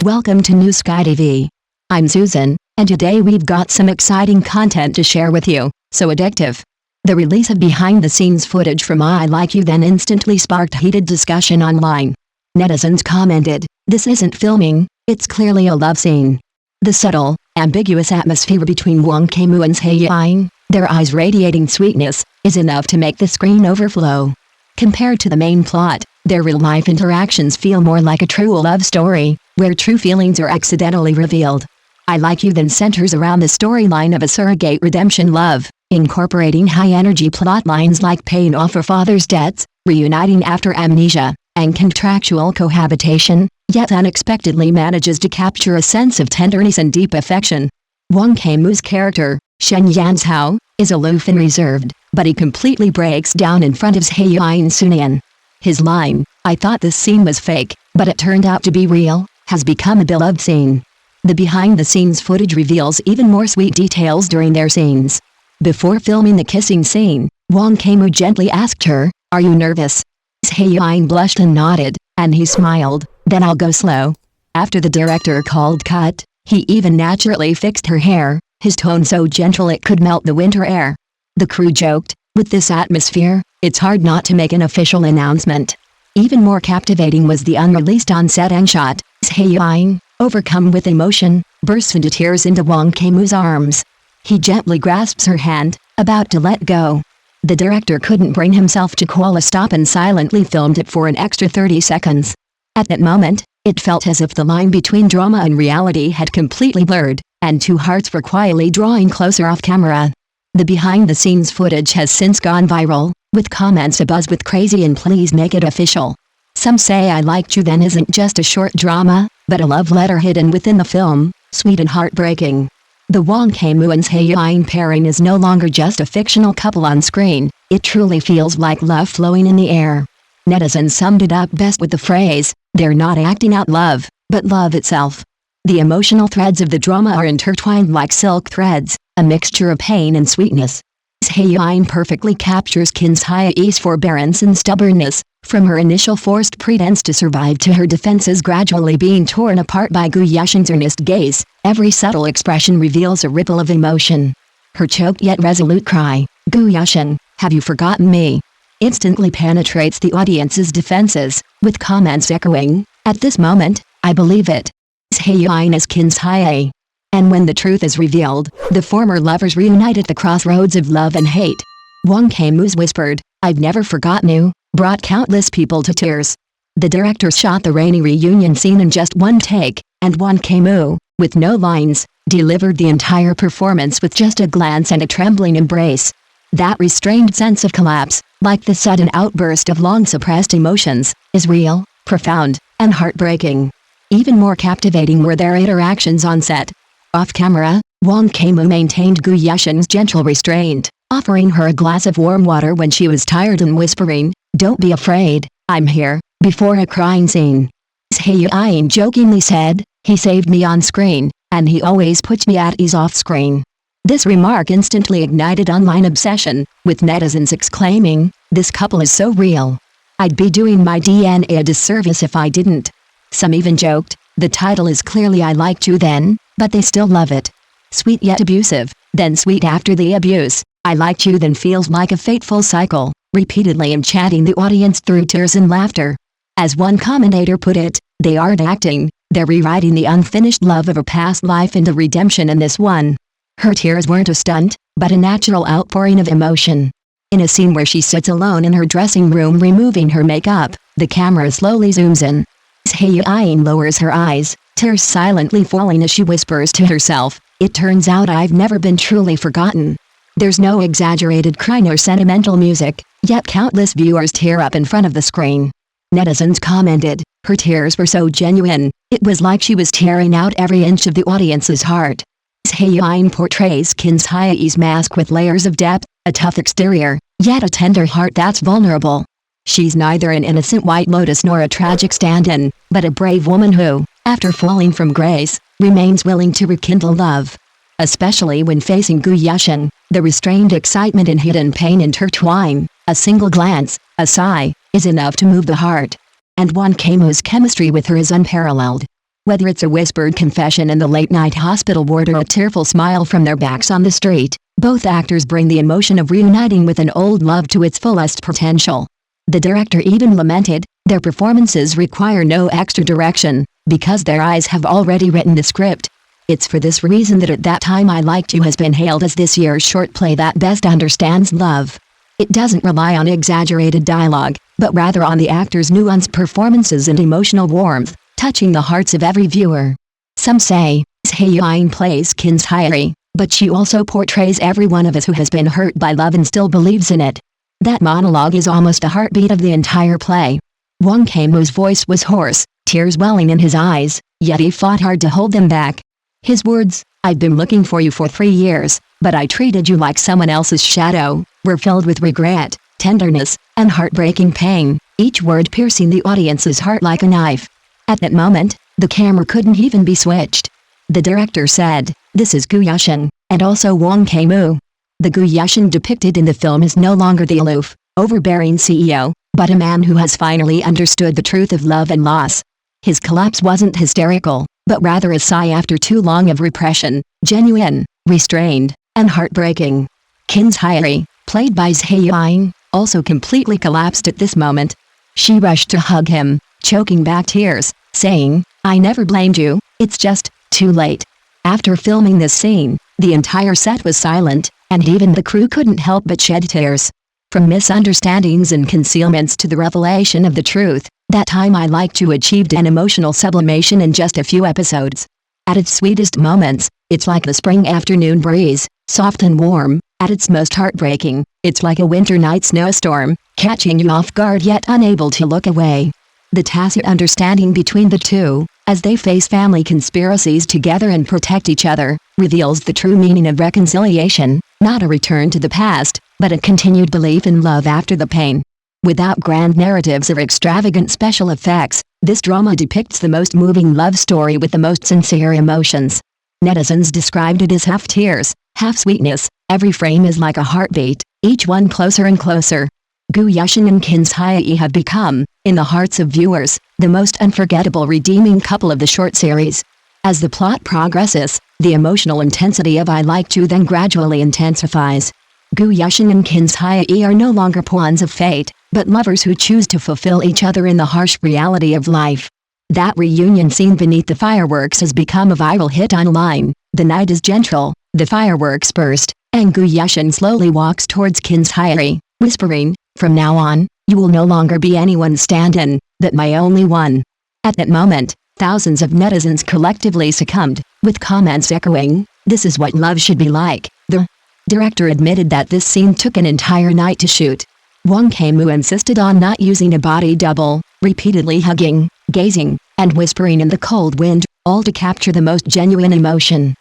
Welcome to New Sky TV. I'm Susan, and today we've got some exciting content to share with you, so addictive. The release of behind-the-scenes footage from I Like You then instantly sparked heated discussion online. Netizens commented, "This isn't filming, it's clearly a love scene." The subtle, ambiguous atmosphere between Wang Kaimu and Zhai Yiying, their eyes radiating sweetness, is enough to make the screen overflow. Compared to the main plot, their real-life interactions feel more like a true love story, where true feelings are accidentally revealed. I Like You then centers around the storyline of a surrogate redemption love, incorporating high-energy plot lines like paying off her father's debts, reuniting after amnesia, and contractual cohabitation, yet unexpectedly manages to capture a sense of tenderness and deep affection. Wang Kaimu's character, Shen Yanzhao, is aloof and reserved, but he completely breaks down in front of Zhai Yiying. His line, "I thought this scene was fake, but it turned out to be real," has become a beloved scene. The behind-the-scenes footage reveals even more sweet details during their scenes. Before filming the kissing scene, Wang Kaimu gently asked her, "Are you nervous?" Zhai Yiying blushed and nodded, and he smiled, "Then I'll go slow." After the director called cut, he even naturally fixed her hair, his tone so gentle it could melt the winter air. The crew joked, "With this atmosphere, it's hard not to make an official announcement." Even more captivating was the unreleased on-set end shot. Zhai Yiying, overcome with emotion, bursts into tears into Wang Kaimu's arms. He gently grasps her hand, about to let go. The director couldn't bring himself to call a stop and silently filmed it for an extra 30 seconds. At that moment, it felt as if the line between drama and reality had completely blurred, and two hearts were quietly drawing closer off camera. The behind-the-scenes footage has since gone viral, with comments abuzz with crazy and "please make it official." Some say I Liked You then isn't just a short drama, but a love letter hidden within the film, sweet and heartbreaking. The Wang Kaimu and Zhai Yiying pairing is no longer just a fictional couple on screen, it truly feels like love flowing in the air. Netizens summed it up best with the phrase, "They're not acting out love, but love itself." The emotional threads of the drama are intertwined like silk threads, a mixture of pain and sweetness. Zhai Yiying perfectly captures Qin Zhai's forbearance and stubbornness, from her initial forced pretense to survive to her defenses gradually being torn apart by Gu Yashen's earnest gaze. Every subtle expression reveals a ripple of emotion. Her choked yet resolute cry, "Gu Yashen, have you forgotten me?" instantly penetrates the audience's defenses, with comments echoing, "At this moment, I believe it." Zhai Yiying as Qin Zhai. And when the truth is revealed, the former lovers reunite at the crossroads of love and hate. Wang Kaimu's whispered, "I've never forgotten you," brought countless people to tears. The director shot the rainy reunion scene in just one take, and Wang Kaimu, with no lines, delivered the entire performance with just a glance and a trembling embrace. That restrained sense of collapse, like the sudden outburst of long-suppressed emotions, is real, profound, and heartbreaking. Even more captivating were their interactions on set. Off-camera, Wang Kaimu maintained Gu Yashen's gentle restraint, offering her a glass of warm water when she was tired and whispering, "Don't be afraid, I'm here," before a crying scene. Zhai Yiying jokingly said, "He saved me on screen, and he always puts me at ease off-screen." This remark instantly ignited online obsession, with netizens exclaiming, "This couple is so real. I'd be doing my DNA a disservice if I didn't." Some even joked, "The title is clearly I Liked You then, but they still love it. Sweet yet abusive, then sweet after the abuse. I Liked You then feels like a fateful cycle," repeatedly enchanting the audience through tears and laughter. As one commentator put it, "They aren't acting, they're rewriting the unfinished love of a past life into redemption in this one." Her tears weren't a stunt, but a natural outpouring of emotion. In a scene where she sits alone in her dressing room removing her makeup, the camera slowly zooms in. Zhai Yiying lowers her eyes, tears silently falling as she whispers to herself, "It turns out I've never been truly forgotten." There's no exaggerated crying or sentimental music, yet countless viewers tear up in front of the screen. Netizens commented, "Her tears were so genuine, it was like she was tearing out every inch of the audience's heart." Zhai Yiying portrays Qin Zhai's mask with layers of depth, a tough exterior, yet a tender heart that's vulnerable. She's neither an innocent white lotus nor a tragic stand-in, but a brave woman who, after falling from grace, remains willing to rekindle love. Especially when facing Gu Yashen, the restrained excitement and hidden pain intertwine. A single glance, a sigh, is enough to move the heart. And Wang Kaimu's chemistry with her is unparalleled. Whether it's a whispered confession in the late-night hospital ward or a tearful smile from their backs on the street, both actors bring the emotion of reuniting with an old love to its fullest potential. The director even lamented, their performances require no extra direction, because their eyes have already written the script. It's for this reason that At That Time I Liked You has been hailed as this year's short play that best understands love. It doesn't rely on exaggerated dialogue, but rather on the actors' nuanced performances and emotional warmth, touching the hearts of every viewer. Some say, Zhai Yiying plays Kin's Hyeri, but she also portrays every one of us who has been hurt by love and still believes in it. That monologue is almost a heartbeat of the entire play. Wang Kaimu's voice was hoarse, tears welling in his eyes, yet he fought hard to hold them back. His words, "I've been looking for you for 3 years, but I treated you like someone else's shadow," were filled with regret, tenderness, and heartbreaking pain, each word piercing the audience's heart like a knife. At that moment, the camera couldn't even be switched. The director said, "This is Gu Yushin, and also Wang Kaimu." The Gu Yushin depicted in the film is no longer the aloof, overbearing CEO, but a man who has finally understood the truth of love and loss. His collapse wasn't hysterical, but rather a sigh after too long of repression, genuine, restrained, and heartbreaking. Kin's Hyeri, played by Zhai Yiying, also completely collapsed at this moment. She rushed to hug him, choking back tears, saying, "I never blamed you, it's just too late." After filming this scene, the entire set was silent, and even the crew couldn't help but shed tears. From misunderstandings and concealments to the revelation of the truth, That Time I Liked You achieved an emotional sublimation in just a few episodes. At its sweetest moments, it's like the spring afternoon breeze, soft and warm. At its most heartbreaking, it's like a winter night snowstorm, catching you off guard yet unable to look away. The tacit understanding between the two, as they face family conspiracies together and protect each other, reveals the true meaning of reconciliation, not a return to the past, but a continued belief in love after the pain. Without grand narratives or extravagant special effects, this drama depicts the most moving love story with the most sincere emotions. Netizens described it as half tears, half sweetness. Every frame is like a heartbeat, each one closer and closer. Gu Yushin and Kin's Hyeri have become, in the hearts of viewers, the most unforgettable redeeming couple of the short series. As the plot progresses, the emotional intensity of I Liked You then gradually intensifies. Gu Yushin and Kin's Hyeri are no longer pawns of fate, but lovers who choose to fulfill each other in the harsh reality of life. That reunion scene beneath the fireworks has become a viral hit online. The night is gentle, the fireworks burst, and Gu Yushin slowly walks towards Kin's Hyeri, whispering, "From now on, you will no longer be anyone's stand-in, but my only one." At that moment, thousands of netizens collectively succumbed, with comments echoing, "This is what love should be like." The director admitted that this scene took an entire night to shoot. Wang Kaimu insisted on not using a body double, repeatedly hugging, gazing, and whispering in the cold wind, all to capture the most genuine emotion.